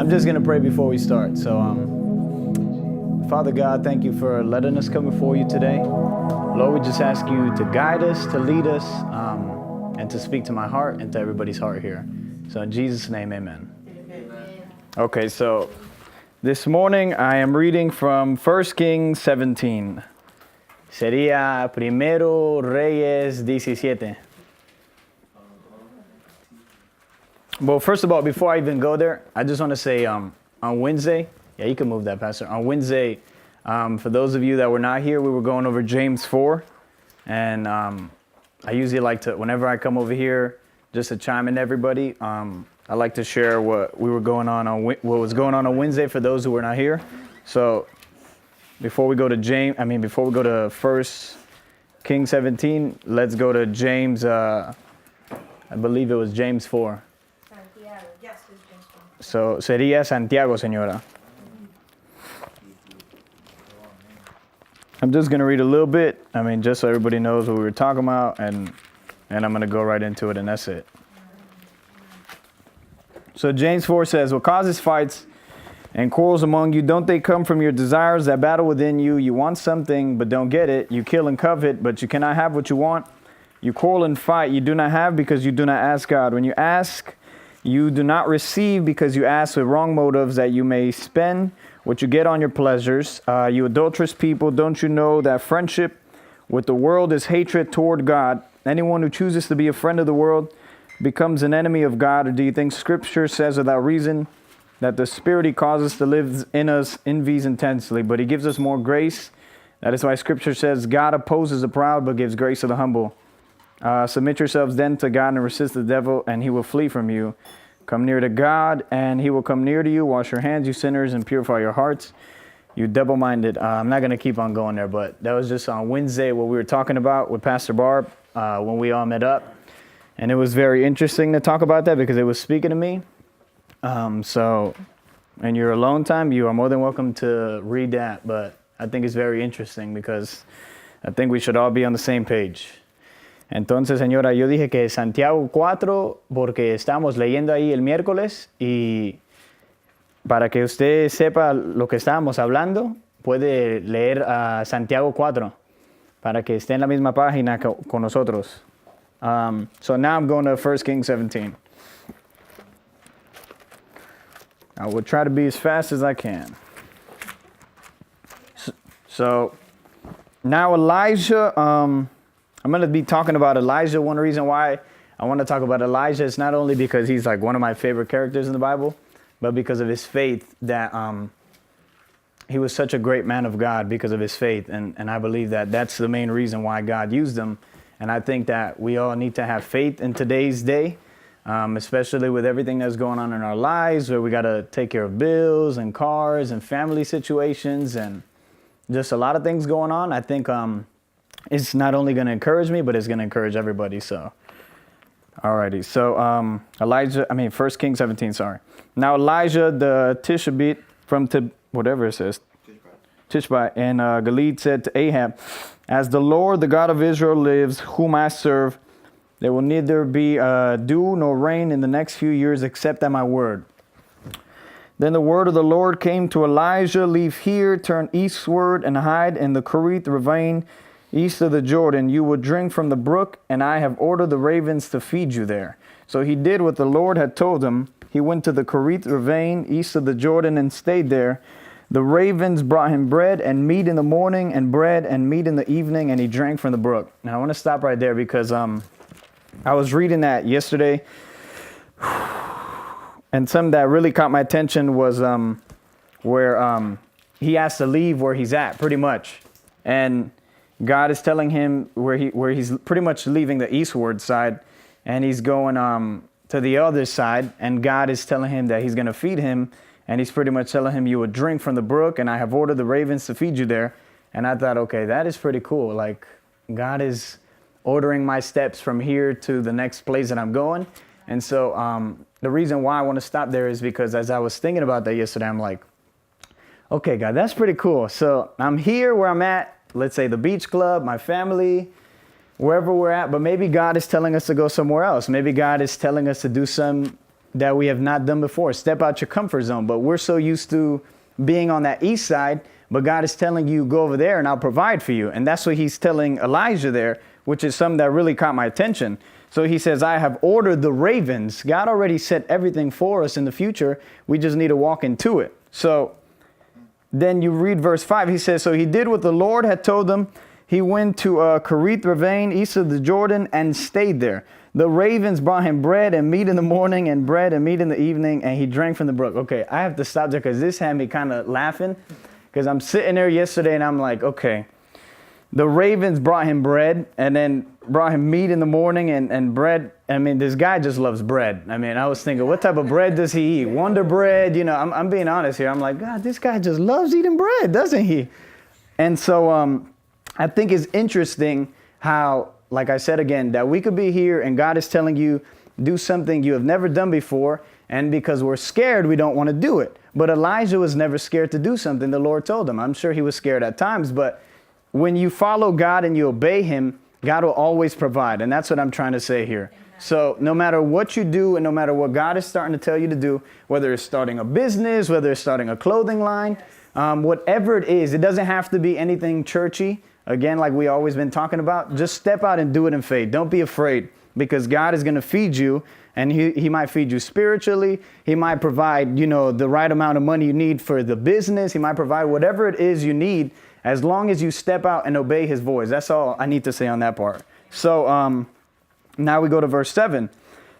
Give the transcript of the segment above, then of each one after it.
I'm just going to pray before we start. So, Father God, thank you for letting us come before you today. Lord, we just ask you to guide us, to lead us, and to speak to my heart and to everybody's heart here. So in Jesus' name, amen. Okay, so this morning I am reading from 1 Kings 17. Sería Primero Reyes 17. Well, first of all, before I even go there, I just want to say on Wednesday, yeah, you can move that, Pastor. On Wednesday, for those of you that were not here, we were going over James 4. And I usually like to, whenever I come over here, just to chime in everybody, I like to share what was going on on Wednesday for those who were not here. So before we go to 1 Kings 17, let's go to James, I believe it was James 4. Santiago, yes, it's James 4. So sería Santiago, señora. I'm just going to read a little bit, just so everybody knows what we were talking about, and I'm going to go right into it, and that's it. So James 4 says, what causes fights and quarrels among you? Don't they come from your desires that battle within you? You want something, but don't get it. You kill and covet, but you cannot have what you want. You quarrel and fight. You do not have because you do not ask God. When you ask, you do not receive because you ask with wrong motives, that you may spend what you get on your pleasures. You adulterous people, don't you know that friendship with the world is hatred toward God? Anyone who chooses to be a friend of the world becomes an enemy of God. Or do you think Scripture says without reason that the Spirit He causes to live in us envies intensely, but He gives us more grace? That is why Scripture says God opposes the proud but gives grace to the humble. Submit yourselves then to God and resist the devil, and he will flee from you. Come near to God, and He will come near to you. Wash your hands, you sinners, and purify your hearts, you double-minded. I'm not going to keep on going there, but that was just on Wednesday what we were talking about with Pastor Barb when we all met up. And it was very interesting to talk about that because it was speaking to me. So in your alone time, you are more than welcome to read that. But I think it's very interesting because I think we should all be on the same page. Entonces, señora, yo dije que Santiago 4, porque estamos leyendo ahí el miércoles, y para que usted sepa lo que estábamos hablando, puede leer Santiago 4, para que esté en la misma página con nosotros. So now I'm going to 1 Kings 17. I will try to be as fast as I can. So now Elijah, I'm going to be talking about Elijah. One reason why I want to talk about Elijah is not only because he's like one of my favorite characters in the Bible, but because of his faith, that he was such a great man of God because of his faith. And I believe that that's the main reason why God used him. And I think that we all need to have faith in today's day, especially with everything that's going on in our lives, where we got to take care of bills and cars and family situations and just a lot of things going on. I think it's not only going to encourage me, but it's going to encourage everybody. So, alrighty. So, 1 Kings 17, sorry. Now Elijah the Tishbite from Tishbite and Gilead said to Ahab, as the Lord, the God of Israel lives, whom I serve, there will neither be dew nor rain in the next few years except at my word. Then the word of the Lord came to Elijah, leave here, turn eastward, and hide in the Kerith ravine east of the Jordan. You will drink from the brook, and I have ordered the ravens to feed you there. So he did what the Lord had told him. He went to the Kerith ravine east of the Jordan and stayed there. The ravens brought him bread and meat in the morning, and bread and meat in the evening, and he drank from the brook. Now I want to stop right there because I was reading that yesterday, and something that really caught my attention was where he has to leave where he's at, pretty much, and God is telling him where he's pretty much leaving the eastward side, and he's going to the other side, and God is telling him that He's going to feed him, and He's pretty much telling him, you would drink from the brook, and I have ordered the ravens to feed you there. And I thought, okay, that is pretty cool. Like, God is ordering my steps from here to the next place that I'm going. And so the reason why I want to stop there is because as I was thinking about that yesterday, I'm like, okay, God, that's pretty cool. So I'm here where I'm at, let's say the beach club, my family, wherever we're at, but maybe God is telling us to go somewhere else. Maybe God is telling us to do some that we have not done before. Step out your comfort zone. But we're so used to being on that east side, but God is telling you, go over there and I'll provide for you. And that's what he's telling Elijah there, which is something that really caught my attention. So he says, I have ordered the ravens. God already set everything for us in the future. We just need to walk into it. So then you read verse 5. He says, so he did what the Lord had told him. He went to Kerith Ravine, east of the Jordan, and stayed there. The ravens brought him bread and meat in the morning and bread and meat in the evening, and he drank from the brook. Okay, I have to stop there because this had me kind of laughing, because I'm sitting there yesterday and I'm like, okay, the ravens brought him bread and then brought him meat in the morning and bread. I mean, this guy just loves bread. I mean, I was thinking, what type of bread does he eat? Wonder bread? You know, I'm being honest here. I'm like, God, this guy just loves eating bread, doesn't he? And so I think it's interesting how, like I said again, that we could be here and God is telling you, do something you have never done before. And because we're scared, we don't want to do it. But Elijah was never scared to do something the Lord told him. I'm sure he was scared at times, but when you follow God and you obey him, God will always provide. And that's what I'm trying to say here. Amen. So no matter what you do and no matter what God is starting to tell you to do, whether it's starting a business, whether it's starting a clothing line, whatever it is, it doesn't have to be anything churchy. Again, like we always been talking about, just step out and do it in faith. Don't be afraid, because God is going to feed you, and he might feed you spiritually. He might provide, the right amount of money you need for the business. He might provide whatever it is you need, as long as you step out and obey his voice. That's all I need to say on that part. So now we go to verse 7.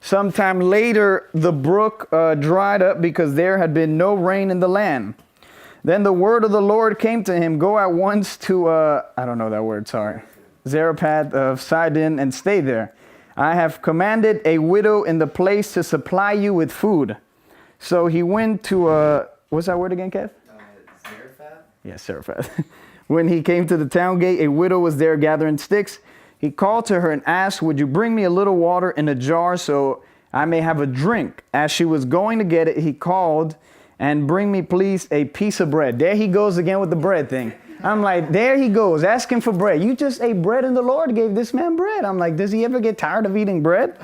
Sometime later, the brook dried up because there had been no rain in the land. Then the word of the Lord came to him, go at once to, I don't know that word, sorry, Zarephath of Sidon, and stay there. I have commanded a widow in the place to supply you with food. So he went to, what's that word again, Kev? Zarephath? Yes, Zarephath. When he came to the town gate, a widow was there gathering sticks. He called to her and asked, would you bring me a little water in a jar so I may have a drink? As she was going to get it, he called, and bring me, please, a piece of bread. There he goes again with the bread thing. I'm like, there he goes, asking for bread. You just ate bread and the Lord gave this man bread. I'm like, does he ever get tired of eating bread?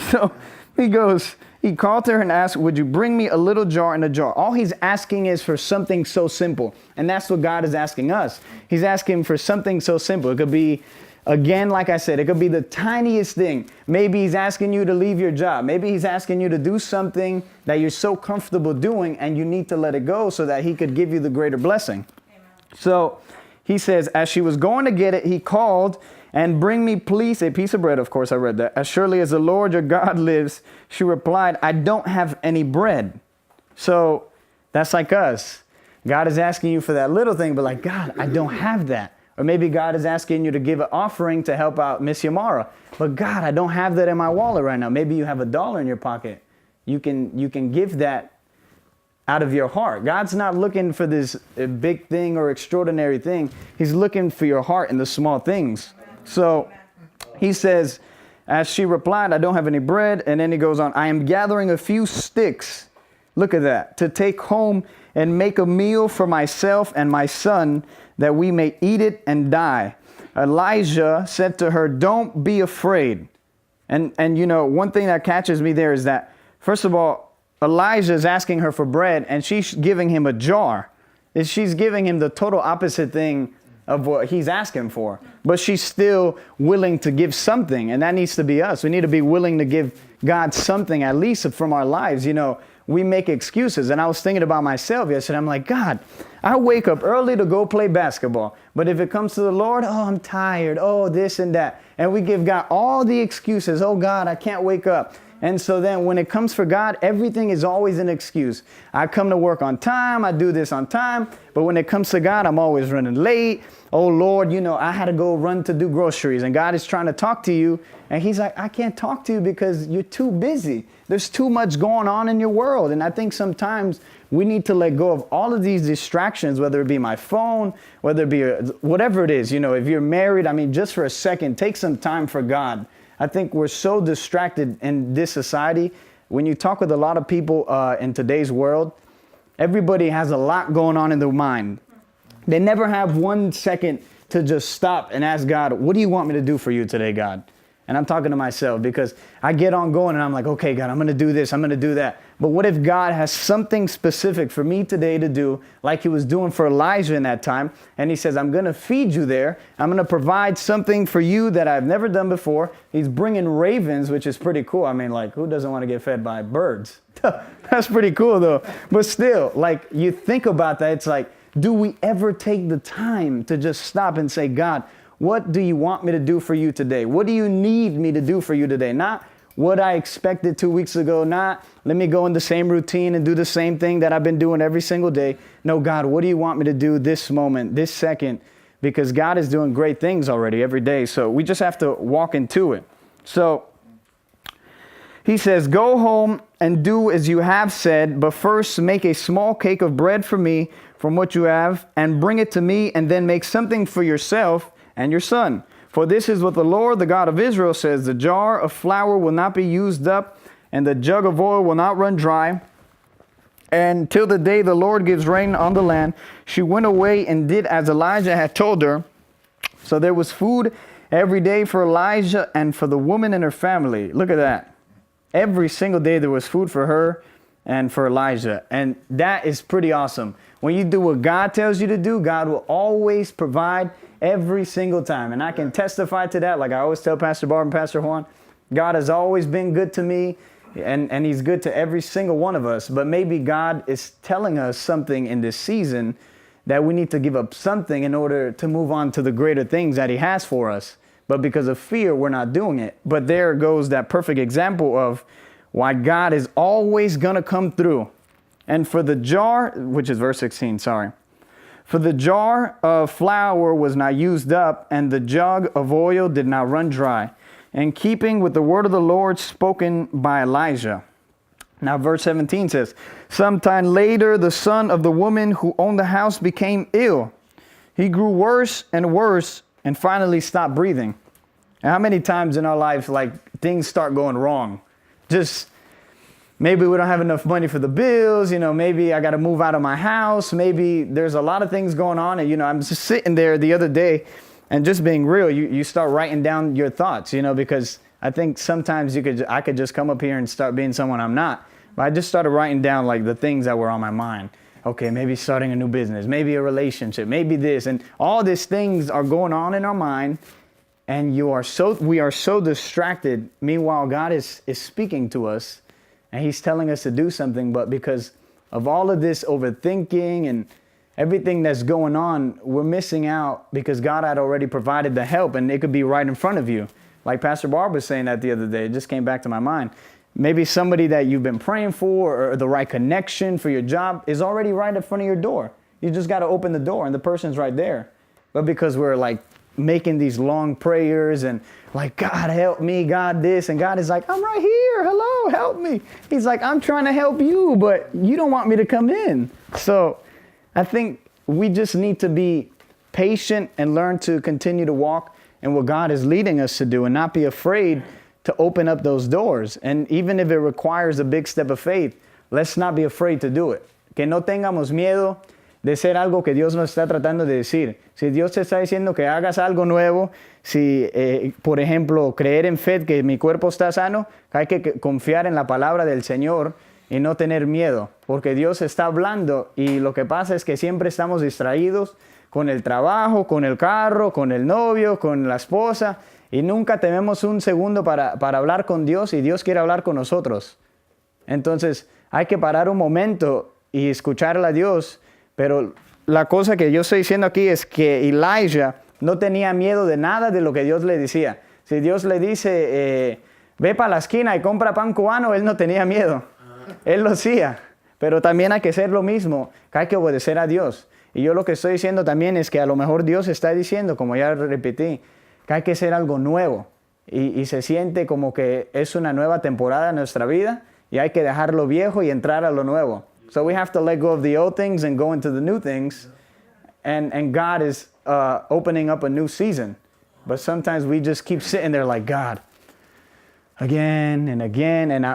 So he called to her and asked, would you bring me a little jar in a jar? All he's asking is for something so simple. And that's what God is asking us. He's asking for something so simple. It could be, again, like I said, it could be the tiniest thing. Maybe he's asking you to leave your job. Maybe he's asking you to do something that you're so comfortable doing and you need to let it go so that he could give you the greater blessing. Amen. So he says, as she was going to get it, he called, and bring me, please, a piece of bread. Of course, I read that. As surely as the Lord your God lives, she replied, I don't have any bread. So that's like us. God is asking you for that little thing, but like, God, I don't have that. Or maybe God is asking you to give an offering to help out Miss Yamara. But God, I don't have that in my wallet right now. Maybe you have $1 in your pocket. You can give that out of your heart. God's not looking for this big thing or extraordinary thing. He's looking for your heart in the small things. So he says, as she replied, I don't have any bread. And then he goes on, I am gathering a few sticks. Look at that. To take home and make a meal for myself and my son, that we may eat it and die. Elijah said to her, don't be afraid. And one thing that catches me there is that, first of all, Elijah is asking her for bread and she's giving him a jar. She's giving him the total opposite thing of what he's asking for. But she's still willing to give something, and that needs to be us. We need to be willing to give God something, at least from our lives. We make excuses. And I was thinking about myself yesterday. I'm like, God, I wake up early to go play basketball. But if it comes to the Lord, I'm tired. This and that. And we give God all the excuses. God, I can't wake up. And so then when it comes for God, everything is always an excuse. I come to work on time. I do this on time. But when it comes to God, I'm always running late. Oh, Lord, I had to go run to do groceries. And God is trying to talk to you. And he's like, I can't talk to you because you're too busy. There's too much going on in your world. And I think sometimes we need to let go of all of these distractions, whether it be my phone, whether it be whatever it is. If you're married, just for a second, take some time for God. I think we're so distracted in this society. When you talk with a lot of people in today's world, everybody has a lot going on in their mind. They never have 1 second to just stop and ask God, what do you want me to do for you today, God? And I'm talking to myself because I get on going and I'm like, okay, God, I'm going to do this. I'm going to do that. But what if God has something specific for me today to do, like he was doing for Elijah in that time? And he says, I'm going to feed you there. I'm going to provide something for you that I've never done before. He's bringing ravens, which is pretty cool. I mean, like, who doesn't want to get fed by birds? That's pretty cool, though. But still, like, you think about that. It's like, do we ever take the time to just stop and say, God, what do you want me to do for you today? What do you need me to do for you today? Not what I expected 2 weeks ago. Not let me go in the same routine and do the same thing that I've been doing every single day. No, God, what do you want me to do this moment, this second? Because God is doing great things already every day. So we just have to walk into it. So he says, go home and do as you have said, but first make a small cake of bread for me from what you have and bring it to me, and then make something for yourself and your son. For this is what the Lord, the God of Israel, says, the jar of flour will not be used up, and the jug of oil will not run dry, and till the day the Lord gives rain on the land. She went away and did as Elijah had told her. So there was food every day for Elijah and for the woman and her family. Look at that. Every single day there was food for her and for Elijah. And that is pretty awesome. When you do what God tells you to do, God will always provide every single time. And I can testify to that. Like I always tell Pastor Barb and Pastor Juan, God has always been good to me, and he's good to every single one of us. But maybe God is telling us something in this season that we need to give up something in order to move on to the greater things that he has for us. But because of fear, we're not doing it. But there goes that perfect example of why God is always going to come through. And for the jar, which is verse 16, sorry. For the jar of flour was not used up, and the jug of oil did not run dry, in keeping with the word of the Lord spoken by Elijah. Now verse 17 says, sometime later the son of the woman who owned the house became ill. He grew worse and worse and finally stopped breathing. And how many times in our life, like, things start going wrong? Just maybe we don't have enough money for the bills, maybe I got to move out of my house. Maybe there's a lot of things going on. And, I'm just sitting there the other day and just being real, you start writing down your thoughts, because I think sometimes I could just come up here and start being someone I'm not. But I just started writing down like the things that were on my mind. Okay, maybe starting a new business, maybe a relationship, maybe this. And all these things are going on in our mind. And we are so distracted. Meanwhile, God is speaking to us. And he's telling us to do something, but because of all of this overthinking and everything that's going on, we're missing out because God had already provided the help, and it could be right in front of you. Like Pastor Barb was saying that the other day, it just came back to my mind. Maybe somebody that you've been praying for or the right connection for your job is already right in front of your door. You just got to open the door and the person's right there. But because we're like making these long prayers and like, God help me, God this, and God is like, I'm right here, hello, help me. He's like, I'm trying to help you, but you don't want me to come in. So I think we just need to be patient and learn to continue to walk in what God is leading us to do and not be afraid to open up those doors. And even if it requires a big step of faith, let's not be afraid to do it. Que no tengamos miedo de ser algo que Dios nos está tratando de decir. Si Dios te está diciendo que hagas algo nuevo, si, por ejemplo, creer en fe que mi cuerpo está sano, hay que confiar en la palabra del Señor y no tener miedo, porque Dios está hablando y lo que pasa es que siempre estamos distraídos con el trabajo, con el carro, con el novio, con la esposa, y nunca tenemos un segundo para hablar con Dios, y Dios quiere hablar con nosotros. Entonces hay que parar un momento y escucharle a Dios. Pero la cosa que yo estoy diciendo aquí es que Elijah no tenía miedo de nada de lo que Dios le decía. Si Dios le dice, ve para la esquina y compra pan cubano, él no tenía miedo. Él lo hacía. Pero también hay que hacer lo mismo, que hay que obedecer a Dios. Y yo lo que estoy diciendo también es que a lo mejor Dios está diciendo, como ya repetí, que hay que hacer algo nuevo. Y se siente como que es una nueva temporada en nuestra vida y hay que dejar lo viejo y entrar a lo nuevo. So we have to let go of the old things and go into the new things. And God is opening up a new season. But sometimes we just keep sitting there like, God, again and again. And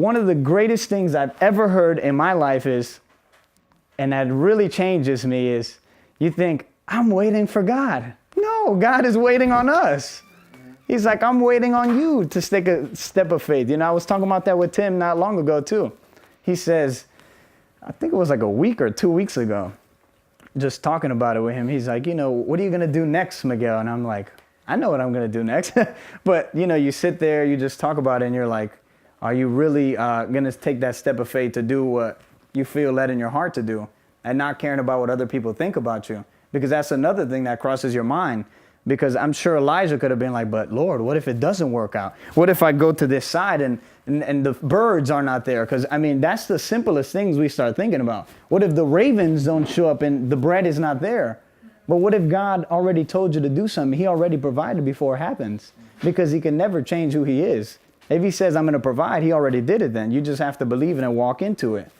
one of the greatest things I've ever heard in my life is, and that really changes me, is you think, I'm waiting for God. No, God is waiting on us. He's like, I'm waiting on you to take a step of faith. I was talking about that with Tim not long ago too. He says, I think it was like a week or 2 weeks ago, just talking about it with him. He's like, what are you going to do next, Miguel? And I'm like, I know what I'm going to do next. But, you sit there, you just talk about it, and you're like, are you really going to take that step of faith to do what you feel led in your heart to do and not caring about what other people think about you? Because that's another thing that crosses your mind. Because I'm sure Elijah could have been like, but Lord, what if it doesn't work out? What if I go to this side and the birds are not there? Because, that's the simplest things we start thinking about. What if the ravens don't show up and the bread is not there? But what if God already told you to do something? He already provided before it happens, because he can never change who he is. If he says, I'm going to provide, he already did it then. You just have to believe it and walk into it.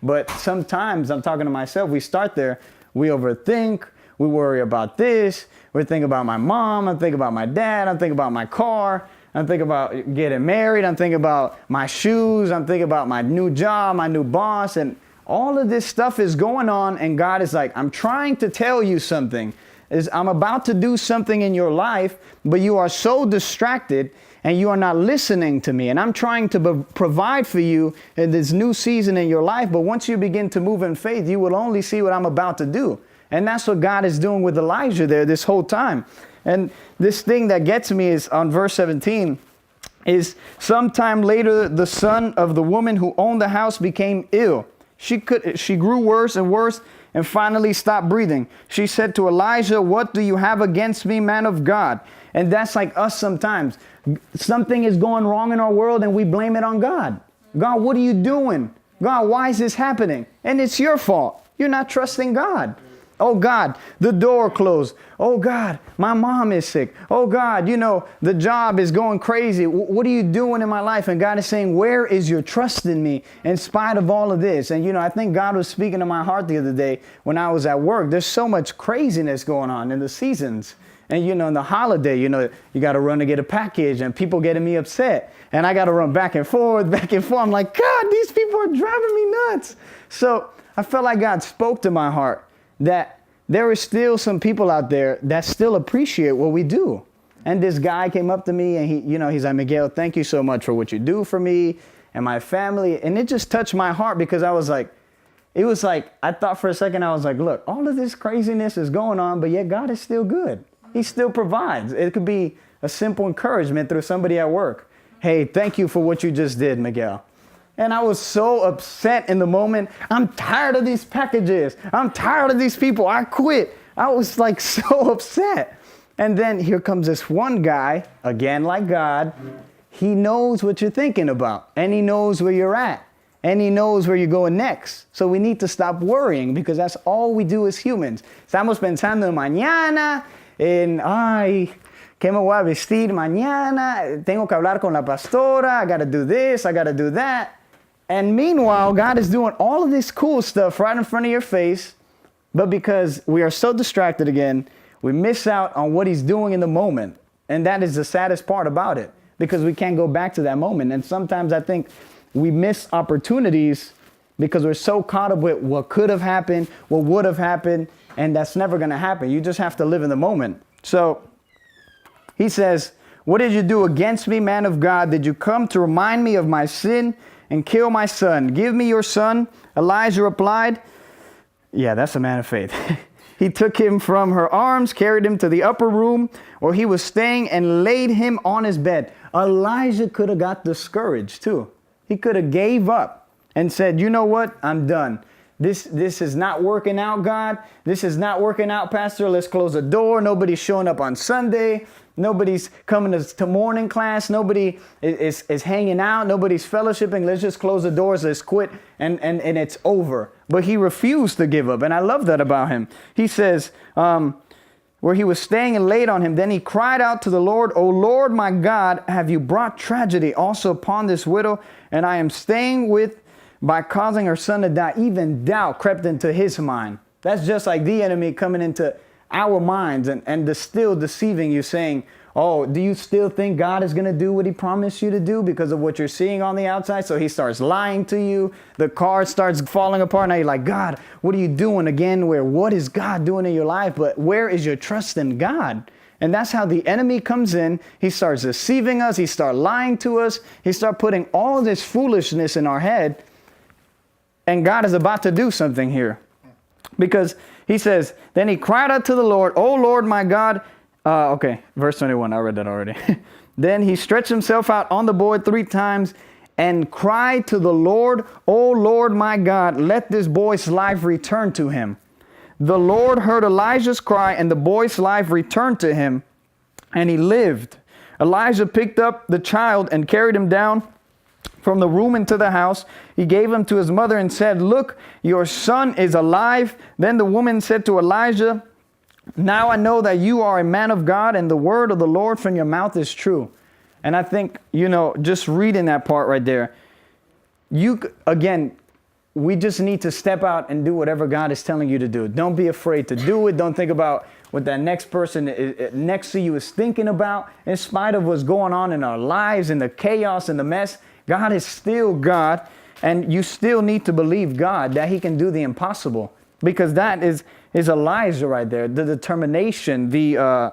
But sometimes, I'm talking to myself, we start there, we overthink, we worry about this, we think about my mom, I'm thinking about my dad, I'm thinking about my car, I'm thinking about getting married, I'm thinking about my shoes, I'm thinking about my new job, my new boss, and all of this stuff is going on, and God is like, I'm trying to tell you something. I'm about to do something in your life, but you are so distracted and you are not listening to me. And I'm trying to provide for you in this new season in your life, but once you begin to move in faith, you will only see what I'm about to do. And that's what God is doing with Elijah there this whole time. And this thing that gets me is on verse 17 is sometime later, the son of the woman who owned the house became ill. She grew worse and worse and finally stopped breathing. She said to Elijah, what do you have against me, man of God? And that's like us sometimes. Something is going wrong in our world and we blame it on God. God, what are you doing? God, why is this happening? And it's your fault. You're not trusting God. Oh God, the door closed. Oh God, my mom is sick. Oh God, the job is going crazy. What are you doing in my life? And God is saying, where is your trust in me in spite of all of this? And I think God was speaking to my heart the other day when I was at work. There's so much craziness going on in the seasons. And in the holiday, you got to run to get a package and people getting me upset. And I got to run back and forth. I'm like, God, these people are driving me nuts. So I felt like God spoke to my heart that there is still some people out there that still appreciate what we do. And this guy came up to me and he's like, Miguel, thank you so much for what you do for me and my family. And it just touched my heart because I was like, I thought for a second, I was like, look, all of this craziness is going on, but yet God is still good. He still provides. It could be a simple encouragement through somebody at work. Hey, thank you for what you just did, Miguel. And I was so upset in the moment. I'm tired of these packages. I'm tired of these people. I quit. I was like so upset. And then here comes this one guy, again like God. He knows what you're thinking about. And he knows where you're at. And he knows where you're going next. So we need to stop worrying because that's all we do as humans. Estamos pensando en mañana, en, ay, ¿qué me voy a vestir mañana? Tengo que hablar con la pastora. I got to do this. I got to do that. And meanwhile, God is doing all of this cool stuff right in front of your face. But because we are so distracted again, we miss out on what he's doing in the moment. And that is the saddest part about it, because we can't go back to that moment. And sometimes I think we miss opportunities because we're so caught up with what could have happened, what would have happened, and that's never going to happen. You just have to live in the moment. So he says, what did you do against me, man of God? Did you come to remind me of my sin and kill my son? Give me your son. Elijah replied, yeah, that's a man of faith. He took him from her arms, carried him to the upper room where he was staying, and laid him on his bed. Elijah could have got discouraged too. He could have gave up and said, you know what? I'm done. This is not working out, God. This is not working out, Pastor. Let's close the door. Nobody's showing up on Sunday. Nobody's coming to morning class. Nobody is hanging out. Nobody's fellowshipping. Let's just close the doors. Let's quit. And it's over. But he refused to give up. And I love that about him. He says, where he was staying and laid on him, then he cried out to the Lord, O Lord, my God, have you brought tragedy also upon this widow? And I am staying with by causing her son to die. Even doubt crept into his mind. That's just like the enemy coming into our minds and still deceiving you, saying, oh, do you still think God is going to do what he promised you to do because of what you're seeing on the outside? So he starts lying to you. The car starts falling apart. Now you're like, God, what are you doing again? What is God doing in your life? But where is your trust in God? And that's how the enemy comes in. He starts deceiving us. He starts lying to us. He starts putting all this foolishness in our head. And God is about to do something here. Because he says, then he cried out to the Lord, "O Lord my God." Okay, verse 21. I read that already. Then he stretched himself out on the board 3 times and cried to the Lord, "O Lord my God, let this boy's life return to him." The Lord heard Elijah's cry, and the boy's life returned to him, and he lived. Elijah picked up the child and carried him down from the room into the house. He gave him to his mother and said, "Look, your son is alive." Then the woman said to Elijah, "Now I know that you are a man of God, and the word of the Lord from your mouth is true." And I think, just reading that part right there, we just need to step out and do whatever God is telling you to do. Don't be afraid to do it. Don't think about what that next person next to you is thinking about. In spite of what's going on in our lives and the chaos and the mess, God is still God. And you still need to believe God that he can do the impossible. Because that is Elijah right there. The determination, the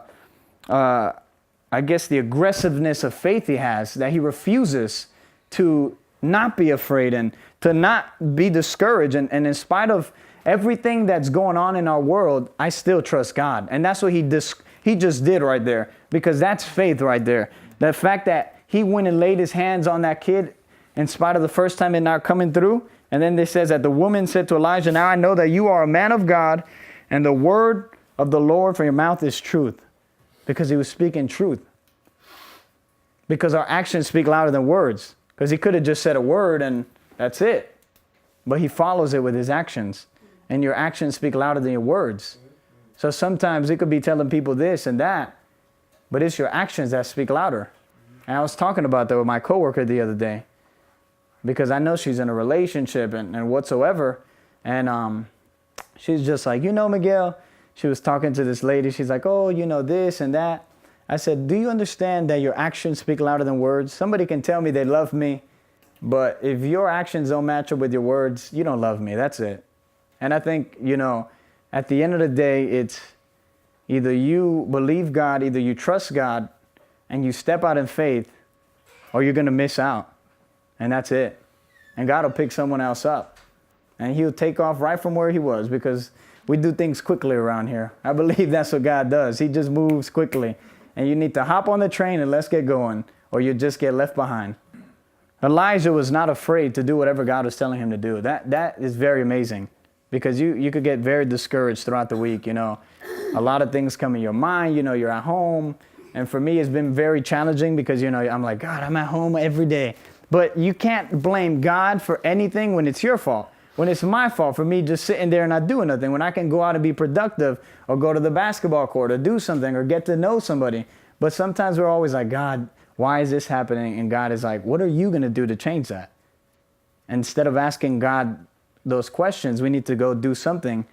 aggressiveness of faith he has, that he refuses to not be afraid and to not be discouraged. And in spite of everything that's going on in our world, I still trust God. And that's what he just did right there, because that's faith right there. The fact that he went and laid his hands on that kid in spite of the first time it not coming through. And then it says that the woman said to Elijah, "Now I know that you are a man of God, and the word of the Lord from your mouth is truth." Because he was speaking truth. Because our actions speak louder than words. Because he could have just said a word and that's it. But he follows it with his actions. And your actions speak louder than your words. So sometimes it could be telling people this and that, but it's your actions that speak louder. And I was talking about that with my coworker the other day. Because I know she's in a relationship and whatsoever. And she's just like, Miguel, she was talking to this lady. She's like, "Oh, this and that." I said, "Do you understand that your actions speak louder than words? Somebody can tell me they love me, but if your actions don't match up with your words, you don't love me. That's it." And I think, at the end of the day, it's either you believe God, either you trust God and you step out in faith, or you're going to miss out. And that's it. And God will pick someone else up. And he'll take off right from where he was, because we do things quickly around here. I believe that's what God does. He just moves quickly. And you need to hop on the train and let's get going, or you just get left behind. Elijah was not afraid to do whatever God was telling him to do. That is very amazing, because you could get very discouraged throughout the week. A lot of things come in your mind. You're at home. And for me, it's been very challenging because, I'm like, God, I'm at home every day. But you can't blame God for anything when it's your fault. When it's my fault for me just sitting there and not doing nothing. When I can go out and be productive, or go to the basketball court, or do something, or get to know somebody. But sometimes we're always like, "God, why is this happening?" And God is like, "What are you going to do to change that?" Instead of asking God those questions, we need to go do something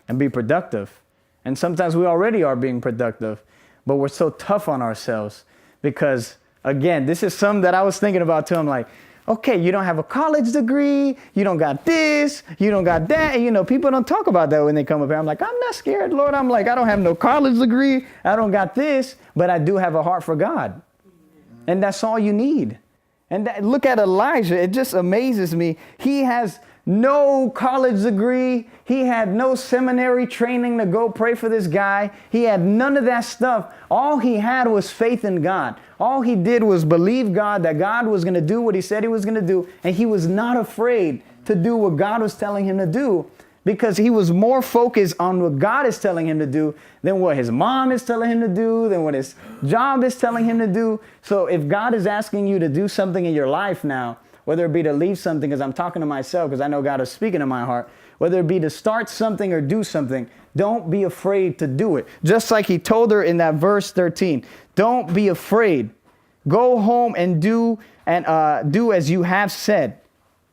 and be productive. And sometimes we already are being productive, but we're so tough on ourselves because, again, this is something that I was thinking about too. I'm like, okay, you don't have a college degree, you don't got this, you don't got that. And, people don't talk about that when they come up here. I'm like, I'm not scared, Lord. I'm like, I don't have no college degree. I don't got this, but I do have a heart for God. And that's all you need. And look at Elijah. It just amazes me. He has no college degree. He had no seminary training to go pray for this guy. He had none of that stuff. All he had was faith in God. All he did was believe God, that God was going to do what he said he was going to do. And he was not afraid to do what God was telling him to do, because he was more focused on what God is telling him to do than what his mom is telling him to do, than what his job is telling him to do. So if God is asking you to do something in your life now, whether it be to leave something, because I'm talking to myself, because I know God is speaking to my heart, whether it be to start something or do something, don't be afraid to do it. Just like he told her in that verse 13, don't be afraid. Go home and do as you have said,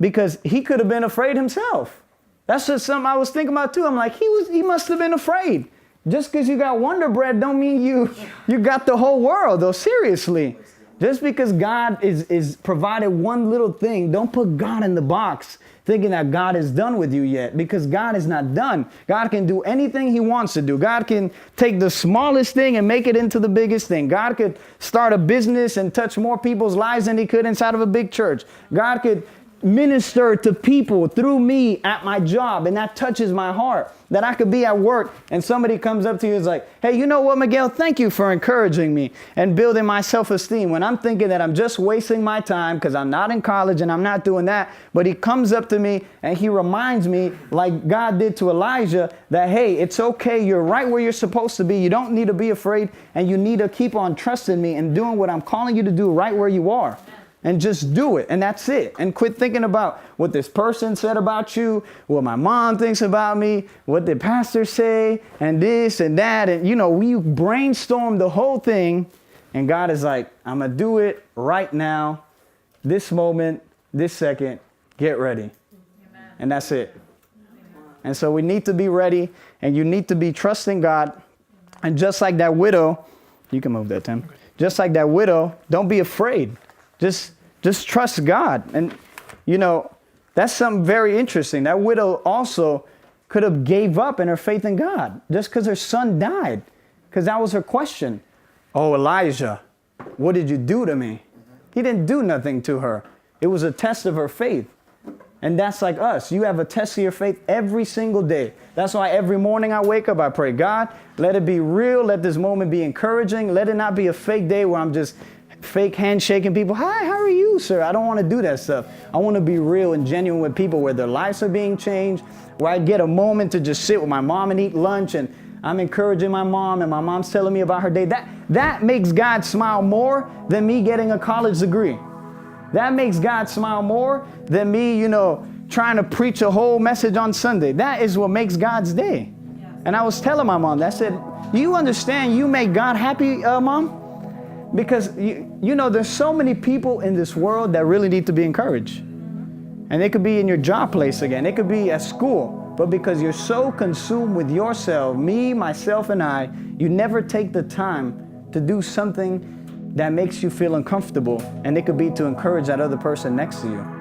because he could have been afraid himself. That's just something I was thinking about too. I'm like, he must have been afraid. Just because you got Wonder Bread don't mean you got the whole world, though, seriously. Just because God is provided one little thing, don't put God in the box thinking that God is done with you yet, because God is not done. God can do anything he wants to do. God can take the smallest thing and make it into the biggest thing. God could start a business and touch more people's lives than he could inside of a big church. God could minister to people through me at my job, and that touches my heart. That I could be at work and somebody comes up to you and is like, hey, you know what, Miguel, thank you for encouraging me and building my self-esteem when I'm thinking that I'm just wasting my time because I'm not in college and I'm not doing that. But he comes up to me and he reminds me, like God did to Elijah, that, hey, it's okay. You're right where you're supposed to be. You don't need to be afraid, and you need to keep on trusting me and doing what I'm calling you to do right where you are. And just do it. And that's it. And quit thinking about what this person said about you, what my mom thinks about me, what the pastor say, and this and that. And, you know, we brainstorm the whole thing. And God is like, I'm going to do it right now, this moment, this second. Get ready. Amen. And that's it. Amen. And so we need to be ready, and you need to be trusting God. And just like that widow, you can move that, Tim. Just like that widow, don't be afraid. Just trust God. And, you know, that's something very interesting. That widow also could have gave up in her faith in God just because her son died, because that was her question. Oh, Elijah, what did you do to me? He didn't do nothing to her. It was a test of her faith. And that's like us. You have a test of your faith every single day. That's why every morning I wake up, I pray, God, let it be real. Let this moment be encouraging. Let it not be a fake day where I'm just fake handshaking people. Hi, how are you, sir? I don't want to do that stuff. I want to be real and genuine with people where their lives are being changed, where I get a moment to just sit with my mom and eat lunch, and I'm encouraging my mom, and my mom's telling me about her day. That makes God smile more than me getting a college degree. That makes God smile more than me, you know, trying to preach a whole message on Sunday. That is what makes God's day. Yes. And I was telling my mom, I said, you understand you make God happy, Mom? Because, you know, there's so many people in this world that really need to be encouraged. And they could be in your job place again. They could be at school. But because you're so consumed with yourself, me, myself, and I, you never take the time to do something that makes you feel uncomfortable. And it could be to encourage that other person next to you.